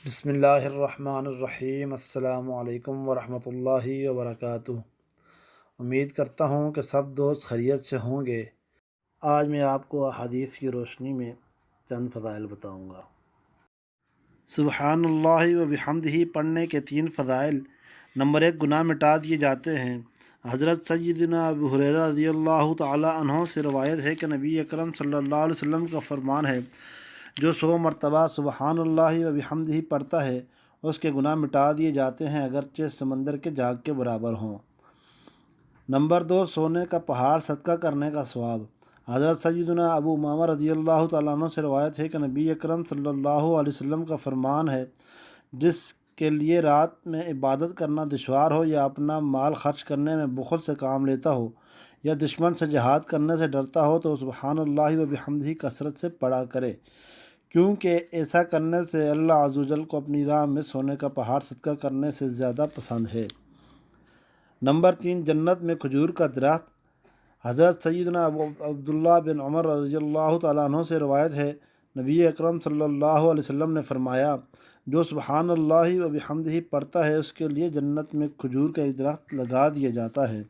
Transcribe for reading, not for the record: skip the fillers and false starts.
بسم اللہ الرحمن الرحیم۔ السلام علیکم ورحمۃ اللہ وبرکاتہ۔ امید کرتا ہوں کہ سب دوست خیریت سے ہوں گے۔ آج میں آپ کو احادیث کی روشنی میں چند فضائل بتاؤں گا۔ سبحان اللہ و بحمدہ پڑھنے کے 3 فضائل۔ نمبر 1، گناہ مٹا دیے جاتے ہیں۔ حضرت سیدنا ابو ہریرہ رضی اللہ تعالی عنہ سے روایت ہے کہ نبی اکرم صلی اللہ علیہ وسلم کا فرمان ہے، جو 100 مرتبہ سبحان اللہ و بحمدہ پڑھتا ہے اس کے گناہ مٹا دیے جاتے ہیں، اگرچہ سمندر کے جاگ کے برابر ہوں۔ نمبر 2، سونے کا پہاڑ صدقہ کرنے کا ثواب۔ حضرت سیدنا ابو امامہ رضی اللہ تعالیٰ عنہ سے روایت ہے کہ نبی اکرم صلی اللہ علیہ وسلم کا فرمان ہے، جس کے لیے رات میں عبادت کرنا دشوار ہو، یا اپنا مال خرچ کرنے میں بخل سے کام لیتا ہو، یا دشمن سے جہاد کرنے سے ڈرتا ہو، تو سبحان اللہ و بحمدہ کثرت سے پڑھا کرے، کیونکہ ایسا کرنے سے اللہ عز و جل کو اپنی راہ میں سونے کا پہاڑ صدقہ کرنے سے زیادہ پسند ہے۔ نمبر 3، جنت میں کھجور کا درخت۔ حضرت سیدنا عبداللہ بن عمر رضی اللہ تعالیٰ عنہ سے روایت ہے، نبی اکرم صلی اللہ علیہ وسلم نے فرمایا، جو سبحان اللہ و بحمدہ پڑھتا ہے اس کے لیے جنت میں کھجور کا ایک درخت لگا دیا جاتا ہے۔